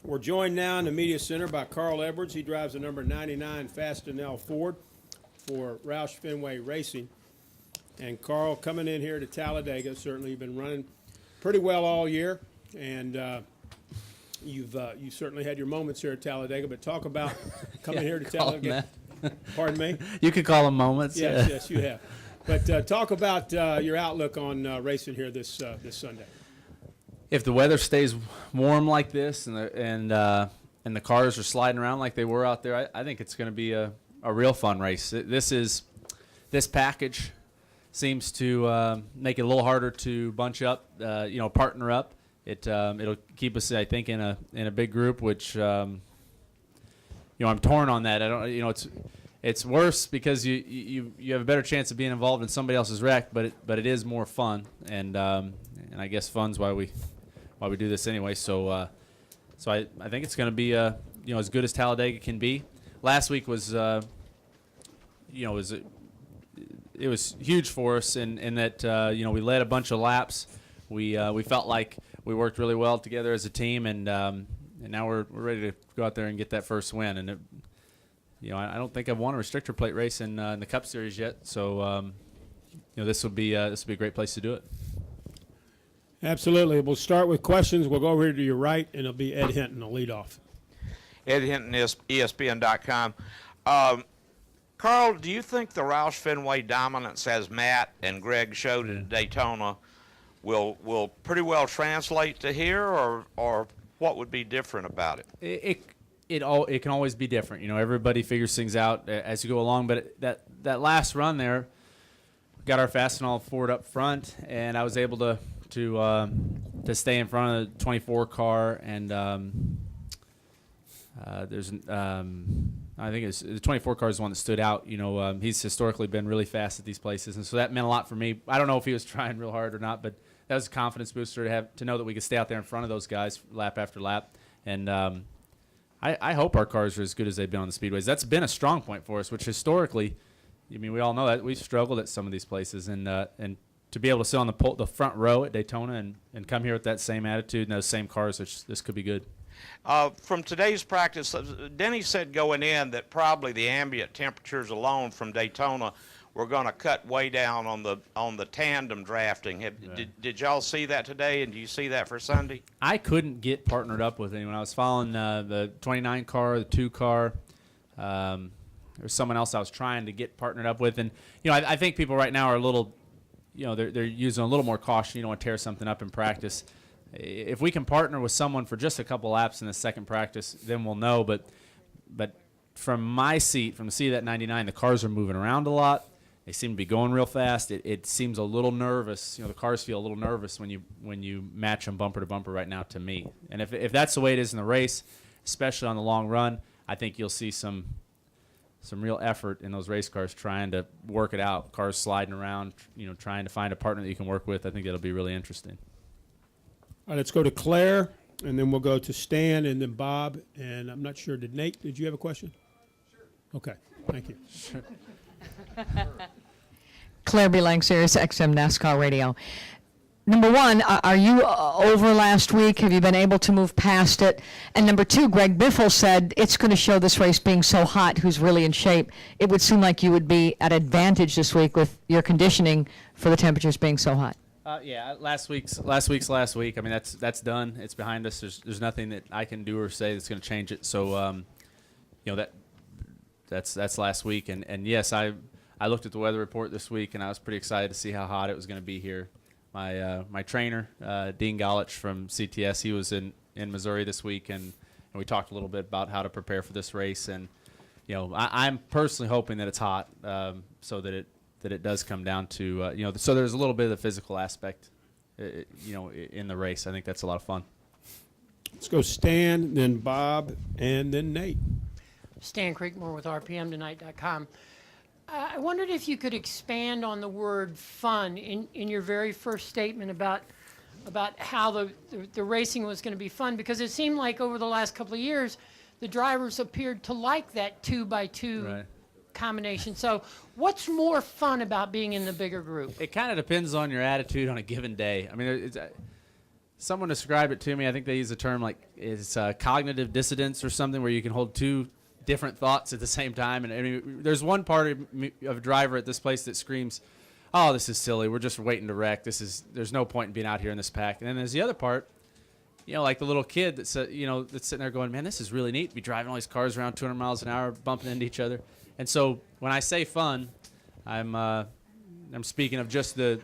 We're joined now in the media center by Carl Edwards. He drives the number 99 Fastenal Ford for Roush Fenway Racing. And Carl, coming in here to Talladega, certainly you've been running pretty well all year, and you certainly had your moments here at Talladega. But talk about coming here to Talladega. Pardon me? You could call them moments. Yes, you have. But talk about your outlook on racing here this Sunday. If the weather stays warm like this and the cars are sliding around like they were out there, I think it's going to be a real fun race. This package seems to make it a little harder to bunch up, partner up. It'll keep us, I think, in a big group, which I'm torn on that. I don't, it's worse because you have a better chance of being involved in somebody else's wreck, but it is more fun, and I guess fun's why we do this anyway. So I think it's going to be as good as Talladega can be. Last week was it was huge for us in that we led a bunch of laps. We felt like we worked really well together as a team, and now we're ready to go out there and get that first win. And I don't think I've won a restrictor plate race in the Cup Series yet, so this will be a great place to do it. Absolutely. We'll start with questions. We'll go over here to your right, and it'll be Ed Hinton, the lead off. Ed Hinton, ESPN.com. Carl, do you think the Roush Fenway dominance, as Matt and Greg showed at Daytona, will pretty well translate to here, or what would be different about it? It can always be different. Everybody figures things out as you go along. But that last run there, got our Fastenal Ford up front, and I was able to stay in front of the 24 car, and I think the 24 car is the one that stood out. He's historically been really fast at these places, and so that meant a lot for me. I don't know if he was trying real hard or not, but that was a confidence booster to know that we could stay out there in front of those guys lap after lap. And I hope our cars are as good as they've been on the speedways. That's been a strong point for us, which historically, we all know that we've struggled at some of these places, and to be able to sit on the front row at Daytona and come here with that same attitude and those same cars, this could be good. From today's practice, Denny said going in that probably the ambient temperatures alone from Daytona were going to cut way down on the tandem drafting. Did y'all see that today, and do you see that for Sunday? I couldn't get partnered up with anyone. I was following the 29 car, the 2 car. There's someone else I was trying to get partnered up with, and I think people right now are a little, they're using a little more caution. You don't want to tear something up in practice. If we can partner with someone for just a couple laps in the second practice, then we'll know. But from my seat, from the seat of that 99, the cars are moving around a lot. They seem to be going real fast. It seems a little nervous. The cars feel a little nervous when you match them bumper to bumper right now, to me. And if that's the way it is in the race, especially on the long run, I think you'll see some real effort in those race cars trying to work it out. Cars sliding around, trying to find a partner that you can work with. I think that'll be really interesting. All right, let's go to Claire, and then we'll go to Stan, and then Bob. And I'm not sure, Nate, did you have a question? Sure. Okay, thank you. Sure. Claire B. Lang, Sirius XM NASCAR Radio. Number one, are you over last week? Have you been able to move past it? And number two, Greg Biffle said it's going to show this race being so hot, who's really in shape. It would seem like you would be at advantage this week with your conditioning for the temperatures being so hot. Last week's last week. I mean, that's done. It's behind us. There's nothing that I can do or say that's going to change it. So, that's last week. And yes, I looked at the weather report this week, and I was pretty excited to see how hot it was going to be here. My trainer, Dean Golich from CTS, he was in Missouri this week, and we talked a little bit about how to prepare for this race. And I'm personally hoping that it's hot, so that it does come down to so there's a little bit of the physical aspect, in the race. I think that's a lot of fun. Let's go Stan, then Bob, and then Nate. Stan Creekmore with RPMtonight.com. I wondered if you could expand on the word fun in your very first statement about how the racing was going to be fun, because it seemed like over the last couple of years the drivers appeared to like that 2x2 combination. So what's more fun about being in the bigger group? It kind of depends on your attitude on a given day. I mean, someone described it to me. I think they use the term like it's cognitive dissonance or something, where you can hold two different thoughts at the same time. And I mean, there's one part of a driver at this place that screams, "Oh, this is silly. We're just waiting to wreck. There's no point in being out here in this pack." And then there's the other part, like the little kid that's that's sitting there going, "Man, this is really neat to be driving all these cars around 200 miles an hour, bumping into each other." And so when I say fun, I'm speaking of just the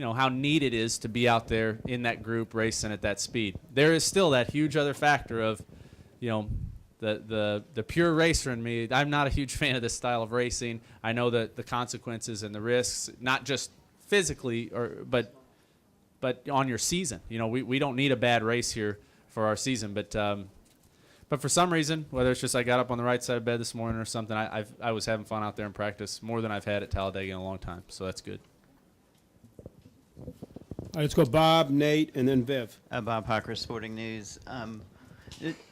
how neat it is to be out there in that group racing at that speed. There is still that huge other factor of, the pure racer in me. I'm not a huge fan of this style of racing. I know that the consequences and the risks, not just physically but on your season. We don't need a bad race here for our season, but for some reason, whether it's just I got up on the right side of bed this morning or something, I was having fun out there in practice more than I've had at Talladega in a long time. So that's good. All right, let's go Bob, Nate, and then Viv. Bob Hocker, Sporting News.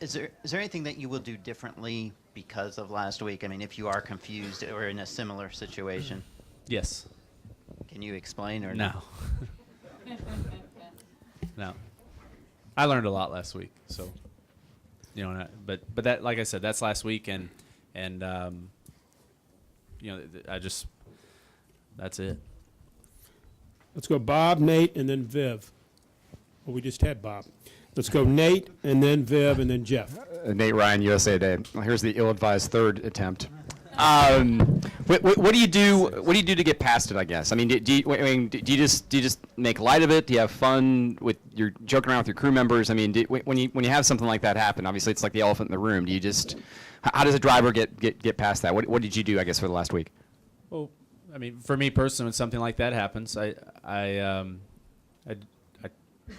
Is there anything that you will do differently because of last week? I mean, if you are confused or in a similar situation, Yes. can you explain or No. No. I learned a lot last week, so but that, like I said, that's last week, and that's it. Let's go Bob, Nate, and then Viv. Well, we just had Bob. Let's go Nate, and then Viv, and then Jeff. Nate Ryan, USA Today. Well, here's the ill-advised third attempt. What do you do? What do you do to get past it? I guess. I mean, do you just make light of it? Do you have fun with you're joking around with your crew members? I mean, when you have something like that happen, obviously it's like the elephant in the room. Do you just how does a driver get past that? What did you do? I guess for the last week. Well, I mean, for me personally, when something like that happens, I've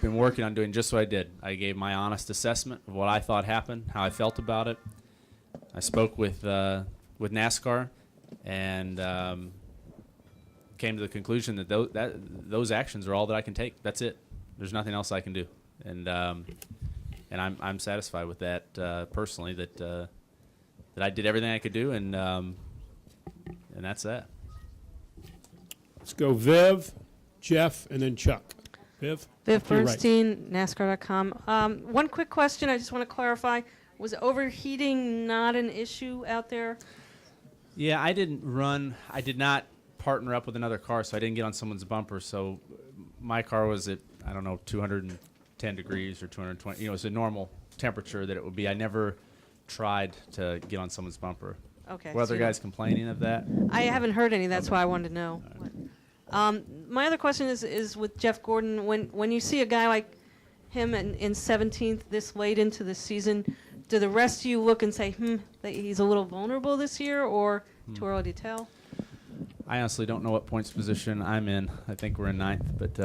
been working on doing just what I did. I gave my honest assessment of what I thought happened, how I felt about it. I spoke with NASCAR and came to the conclusion that those actions are all that I can take. That's it. There's nothing else I can do, and I'm satisfied with that personally. That I did everything I could do, and that's that. Let's go Viv, Jeff, and then Chuck. Viv? Viv To your right. Bernstein, NASCAR.com. One quick question I just want to clarify. Was overheating not an issue out there? Yeah, I did not partner up with another car, so I didn't get on someone's bumper. So my car was at, 210 degrees or 220. It's a normal temperature that it would be. I never tried to get on someone's bumper. Okay. Were other guys complaining of that? I haven't heard any. That's why I wanted to know. My other question is with Jeff Gordon. When you see a guy like him in 17th this late into the season, do the rest of you look and say, that he's a little vulnerable this year, or too early to tell? I honestly don't know what points position I'm in. I think we're in 9th, but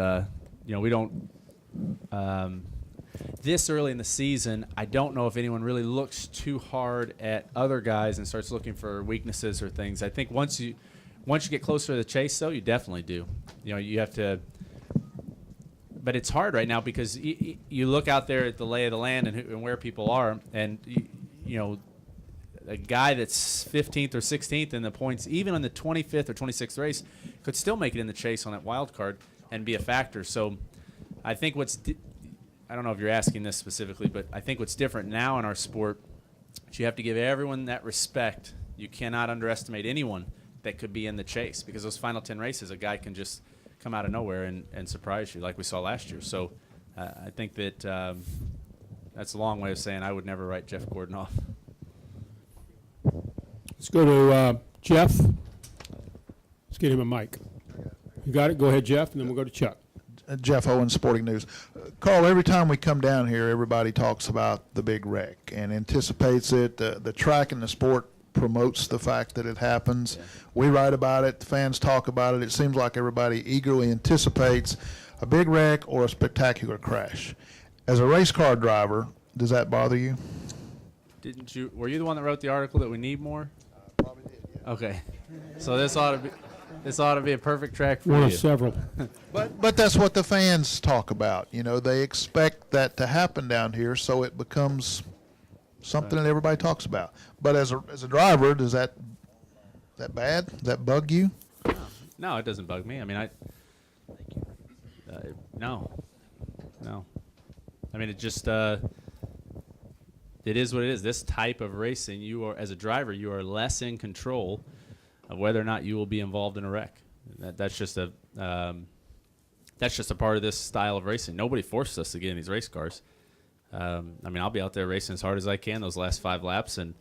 we don't. This early in the season, I don't know if anyone really looks too hard at other guys and starts looking for weaknesses or things. I think once you get closer to the chase, though, you definitely do. You have to. But it's hard right now because you look out there at the lay of the land and where people are, and a guy that's 15th or 16th in the points, even on the 25th or 26th race, could still make it in the chase on that wild card and be a factor. So I think I don't know if you're asking this specifically, but I think what's different now in our sport is you have to give everyone that respect. You cannot underestimate anyone that could be in the chase, because those final 10 races, a guy can just come out of nowhere and surprise you like we saw last year. So I think that that's a long way of saying I would never write Jeff Gordon off. Let's go to Jeff. Let's get him a mic. You got it? Go ahead, Jeff, and then we'll go to Chuck. Jeff Owens, Sporting News. Carl, every time we come down here, everybody talks about the big wreck and anticipates it. The track and the sport promotes the fact that it happens. Yeah. We write about it. The fans talk about it. It seems like everybody eagerly anticipates a big wreck or a spectacular crash. As a race car driver, does that bother you? Were you the one that wrote the article that we need more? Probably did, yeah. Okay. So this ought to be a perfect track for One you. of several. But that's what the fans talk about. They expect that to happen down here, so it becomes something that everybody talks about. But as a driver, does that bad? Does that bug you? No, it doesn't bug me. I mean, no. No. I mean, it just it is what it is. This type of racing, you are, as a driver, you are less in control of whether or not you will be involved in a wreck. That's just a part of this style of racing. Nobody forced us to get in these race cars. I mean, I'll be out there racing as hard as I can those last 5 laps, and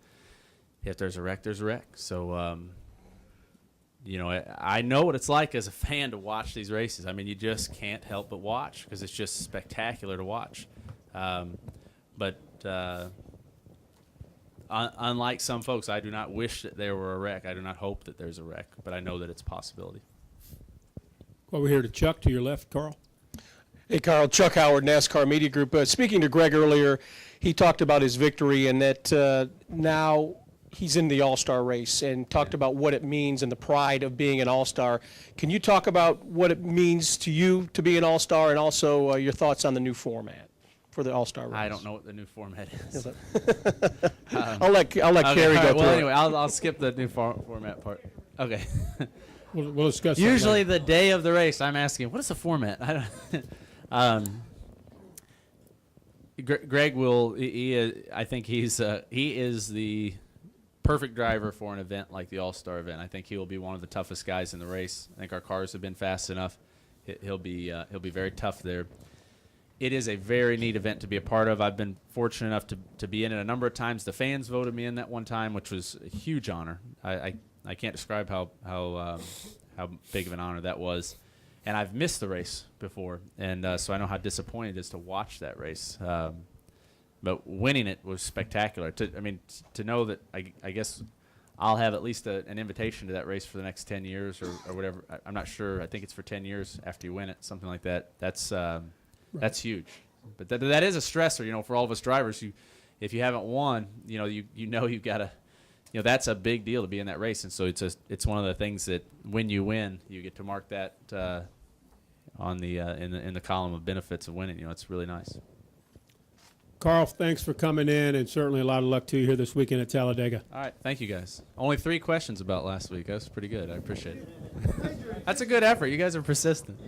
if there's a wreck, there's a wreck. So, I know what it's like as a fan to watch these races. I mean, you just can't help but watch because it's just spectacular to watch. Unlike some folks, I do not wish that there were a wreck. I do not hope that there's a wreck, but I know that it's a possibility. Well, we're here to Chuck to your left, Carl. Hey, Carl. Chuck Howard, NASCAR Media Group. Speaking to Greg earlier, he talked about his victory and that now he's in the All-Star race and talked about what it means and the pride of being an All-Star. Can you talk about what it means to you to be an All-Star and also your thoughts on the new format for the All-Star race? I don't know what the new format is. I'll let Kerry go through Well, it. anyway, I'll skip the new format part. Okay. We'll discuss that Usually later. the day of the race, I'm asking, what is the format? I don't. Greg will. I think he is the perfect driver for an event like the All-Star event. I think he will be one of the toughest guys in the race. I think our cars have been fast enough. He'll be very tough there. It is a very neat event to be a part of. I've been fortunate enough to be in it a number of times. The fans voted me in that one time, which was a huge honor. I can't describe how big of an honor that was. And I've missed the race before, and so I know how disappointing it is to watch that race. But winning it was spectacular. To know that I guess I'll have at least an invitation to that race for the next 10 years or whatever. I'm not sure. I think it's for 10 years after you win it, something like that. That's huge. But that is a stressor, for all of us drivers. If you haven't won, you've got to. That's a big deal to be in that race, and so it's one of the things that when you win, you get to mark that on the in the column of benefits of winning. It's really nice. Carl, thanks for coming in, and certainly a lot of luck to you here this weekend at Talladega. All right, thank you guys. Only 3 questions about last week. That was pretty good. I appreciate it. That's a good effort. You guys are persistent.